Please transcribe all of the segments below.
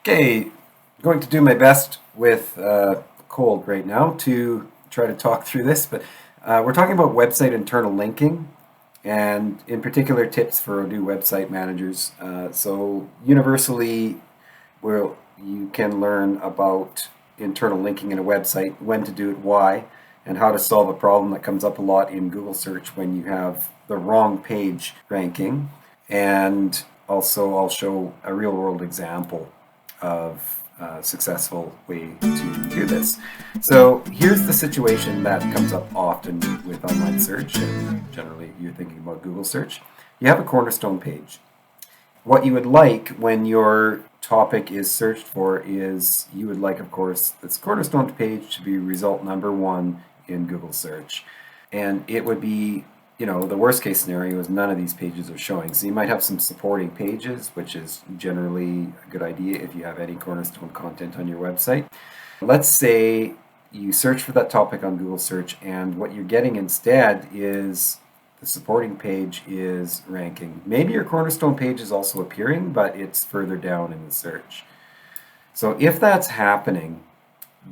Okay, going to do my best with cold right now to try to talk through this, but we're talking about website internal linking and in particular tips for Odoo website managers. So universally, you can learn about internal linking in a website, when to do it, why, and how to solve a problem that comes up a lot in Google search when you have the wrong page ranking. And also I'll show a real world example of a successful way to do this. So here's the situation that comes up often with online search, and generally you're thinking about Google search. You have a cornerstone page. What you would like when your topic is searched for is, you would like, of course, this cornerstone page to be result number one in Google search. And it would be, the worst case scenario is none of these pages are showing. So you might have some supporting pages, which is generally a good idea if you have any cornerstone content on your website. Let's say you search for that topic on Google search, and what you're getting instead is the supporting page is ranking. Maybe your cornerstone page is also appearing, but it's further down in the search. So if that's happening,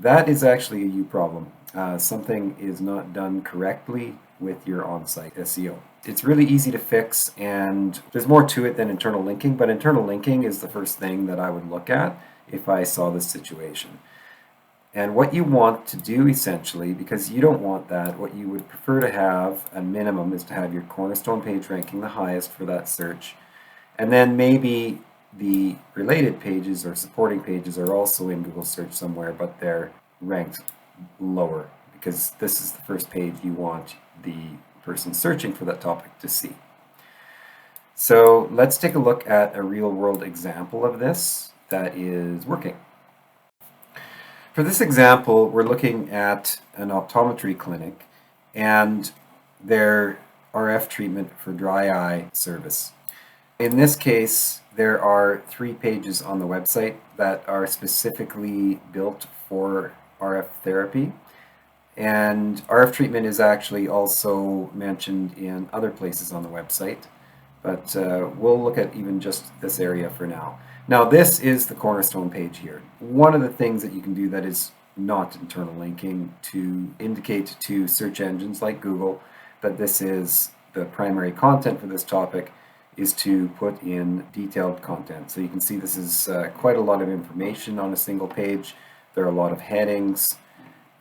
that is actually a you problem. Something is not done correctly with your on-site SEO. It's really easy to fix, and there's more to it than internal linking, but internal linking is the first thing that I would look at if I saw this situation. And what you want to do essentially, because you don't want that, what you would prefer to have, a minimum, is to have your cornerstone page ranking the highest for that search. And then maybe the related pages or supporting pages are also in Google search somewhere, but they're ranked lower, because this is the first page you want the person searching for that topic to see. So let's take a look at a real world example of this that is working. For this example, we're looking at an optometry clinic and their RF treatment for dry eye service. In this case, there are 3 pages on the website that are specifically built for RF therapy. And RF treatment is actually also mentioned in other places on the website, but we'll look at even just this area for now. Now, this is the cornerstone page here. One of the things that you can do that is not internal linking to indicate to search engines like Google that this is the primary content for this topic is to put in detailed content. So you can see this is quite a lot of information on a single page. There are a lot of headings,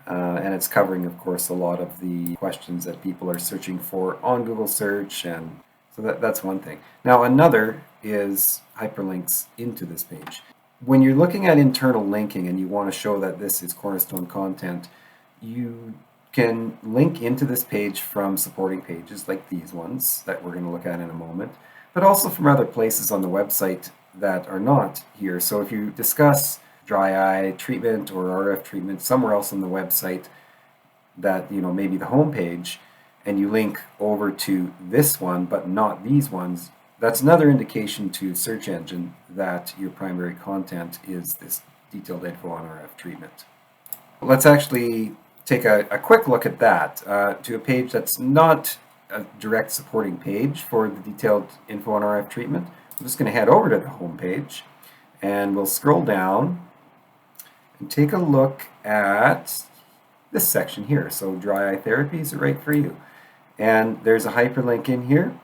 and it's covering, of course, a lot of the questions that people are searching for on Google search, and so that's one thing. Now, another is hyperlinks into this page. When you're looking at internal linking and you want to show that this is cornerstone content, you can link into this page from supporting pages like these ones that we're going to look at in a moment, but also from other places on the website that are not here. So if you discuss dry eye treatment or RF treatment somewhere else on the website, that, maybe the home page, and you link over to this one but not these ones, that's another indication to search engine that your primary content is this detailed info on RF treatment. Let's actually take a quick look at that, to a page that's not a direct supporting page for the detailed info on RF treatment. I'm just going to head over to the home page, and we'll scroll down and take a look at this section here. So dry eye therapy, is it right for you? And there's a hyperlink in here,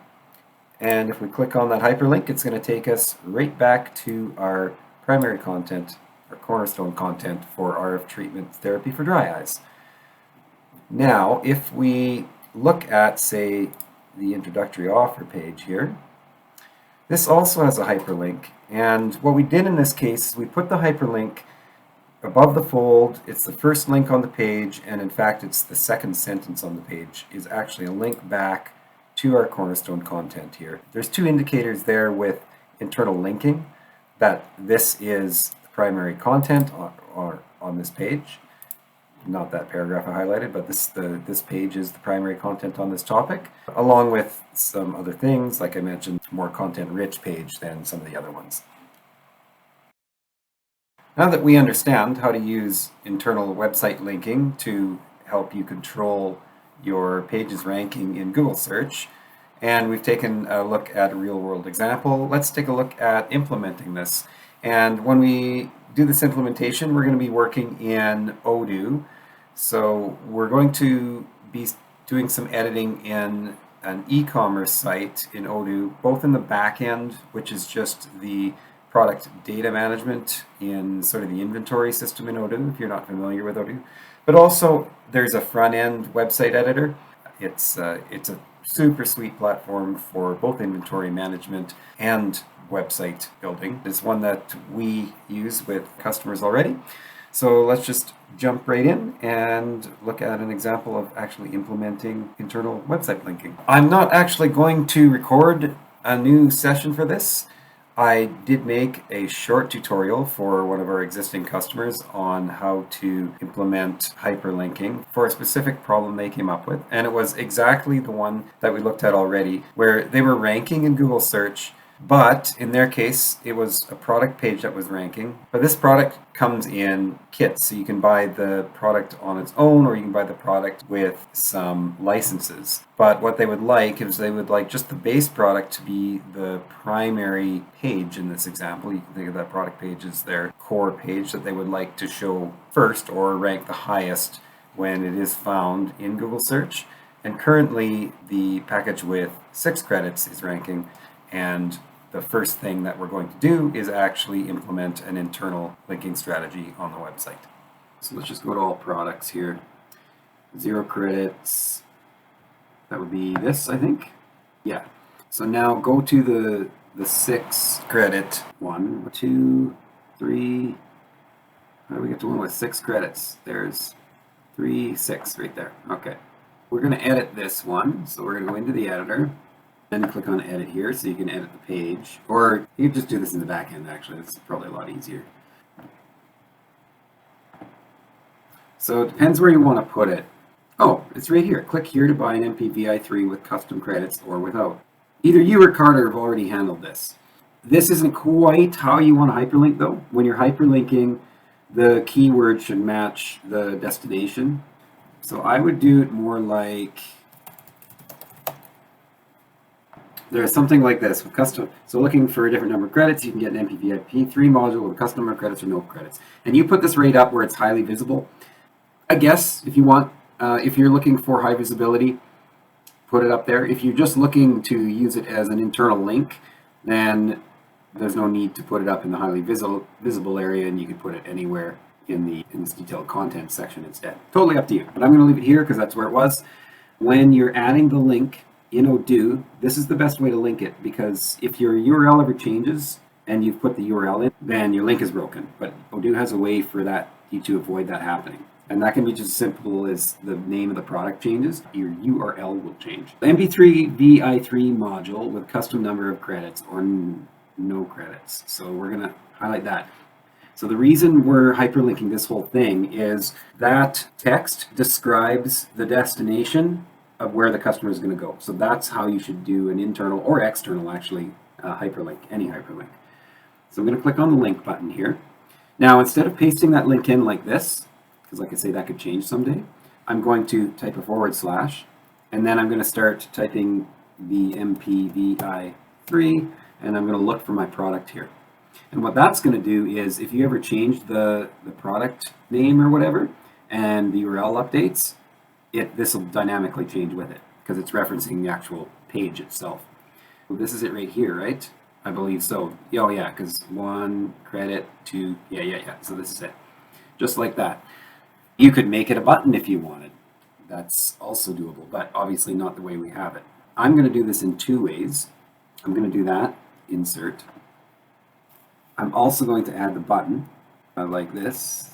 and if we click on that hyperlink, it's going to take us right back to our primary content, our cornerstone content for RF treatment therapy for dry eyes. Now, if we look at, say, the introductory offer page here, this also has a hyperlink, and what we did in this case is we put the hyperlink above the fold. It's the first link on the page, and in fact it's the second sentence on the page is actually a link back to our cornerstone content here. There's 2 indicators there with internal linking that this is the primary content on this page. Not that paragraph I highlighted, but this page is the primary content on this topic, along with some other things, like I mentioned, more content-rich page than some of the other ones. Now that we understand how to use internal website linking to help you control your page's ranking in Google search, and we've taken a look at a real-world example, let's take a look at implementing this. And when we do this implementation, we're going to be working in Odoo. So we're going to be doing some editing in an e-commerce site in Odoo, both in the back end, which is just the product data management in sort of the inventory system in Odoo, if you're not familiar with Odoo. But also there's a front end website editor. It's a super sweet platform for both inventory management and website building. It's one that we use with customers already. So let's just jump right in and look at an example of actually implementing internal website linking. I'm not actually going to record a new session for this. I did make a short tutorial for one of our existing customers on how to implement hyperlinking for a specific problem they came up with. And it was exactly the one that we looked at already, where they were ranking in Google search, but in their case, it was a product page that was ranking. But this product comes in kits, so you can buy the product on its own, or you can buy the product with some licenses. But what they would like is they would like just the base product to be the primary page in this example. You can think of that product page as their core page that they would like to show first or rank the highest when it is found in Google search. And currently, the package with 6 credits is ranking, and the first thing that we're going to do is actually implement an internal linking strategy on the website. So let's just go to all products here. 0 credits. That would be this, I think. Yeah. So now go to the 6 credit. 1, 2, 3. How do we get to one with 6 credits? There's 3, 6 right there. Okay. We're going to edit this one. So we're going to go into the editor. Then click on edit here so you can edit the page, or you can just do this in the back end. Actually, this is probably a lot easier. So it depends where you want to put it. Oh, it's right here. Click here to buy an MPVI3 with custom credits or without. Either you or Carter have already handled this. This isn't quite how you want to hyperlink though. When you're hyperlinking, the keyword should match the destination. So I would do it more like there's something like this with custom. So looking for a different number of credits, you can get an MPVIP3 module with a custom number of credits or no credits. And you put this right up where it's highly visible. I guess if you want, if you're looking for high visibility, put it up there. If you're just looking to use it as an internal link, then there's no need to put it up in the highly visible area, and you can put it anywhere in this detailed content section instead. Totally up to you. But I'm going to leave it here because that's where it was. When you're adding the link in Odoo, this is the best way to link it, because if your URL ever changes and you've put the URL in, then your link is broken. But Odoo has a way for you to avoid that happening. And that can be just as simple as the name of the product changes, your URL will change. The MP3 VI3 module with custom number of credits or no credits. So we're going to highlight that. So the reason we're hyperlinking this whole thing is that text describes the destination of where the customer is going to go. So that's how you should do an internal or external, actually, hyperlink, any hyperlink. So I'm going to click on the link button here. Now, instead of pasting that link in like this, because like I say, that could change someday, I'm going to type a /, and then I'm going to start typing the MPVI3, and I'm going to look for my product here. And what that's going to do is, if you ever change the product name or whatever, and the URL updates, this will dynamically change with it because it's referencing the actual page itself. Well, this is it right here, right? I believe so. Oh yeah, because 1 credit, 2, yeah. So this is it. Just like that. You could make it a button if you wanted. That's also doable, but obviously not the way we have it. I'm going to do this in 2 ways. I'm going to do that, insert. I'm also going to add the button like this.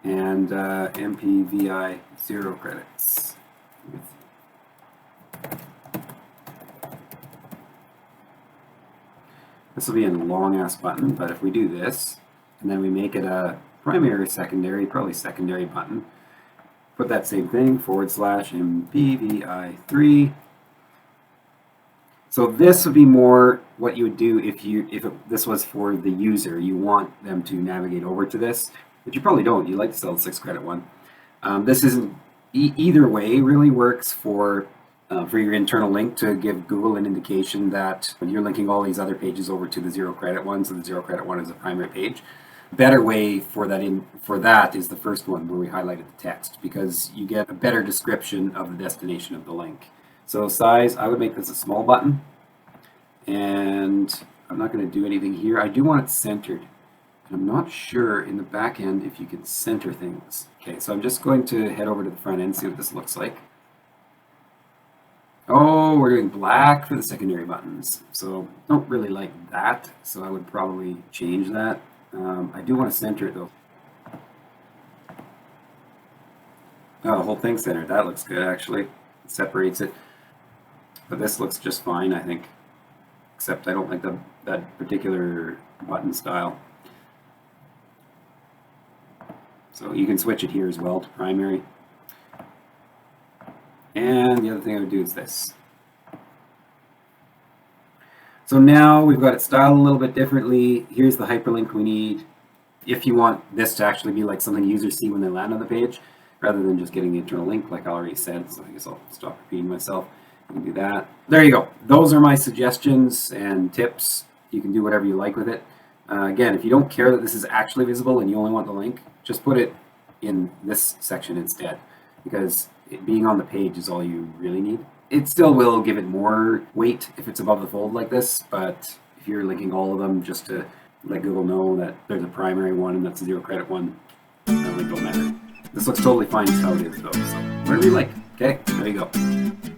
And MPVI 0 credits. This will be a long-ass button, but if we do this, and then we make it a primary, secondary, probably secondary button, put that same thing, / MPVI3. So this would be more what you would do if this was for the user. You want them to navigate over to this, but you probably don't. You like to sell the 6 credit one. This isn't either way really works for for your internal link to give Google an indication that you're linking all these other pages over to the zero credit one, so the zero credit one is the primary page. Better way for that is the first one where we highlighted the text, because you get a better description of the destination of the link. So size, I would make this a small button, and I'm not going to do anything here. I do want it centered, and I'm not sure in the back end if you can center things. Okay, so I'm just going to head over to the front end, see what this looks like. Oh, we're doing black for the secondary buttons, so don't really like that, so I would probably change that. I do want to center it though. Oh, the whole thing's centered. That looks good actually. It separates it. But this looks just fine, I think. Except I don't like that particular button style. So you can switch it here as well to primary. And the other thing I would do is this. So now we've got it styled a little bit differently. Here's the hyperlink we need. If you want this to actually be like something users see when they land on the page, rather than just getting the internal link like I already said, so I guess I'll stop repeating myself. You can do that. There you go. Those are my suggestions and tips. You can do whatever you like with it. Again, if you don't care that this is actually visible and you only want the link, just put it in this section instead, because it being on the page is all you really need. It still will give it more weight if it's above the fold like this, but if you're linking all of them just to let Google know that there's a primary one and that's a zero credit one, that link don't matter. This looks totally fine as how it is though, so whatever you like. Okay, there you go.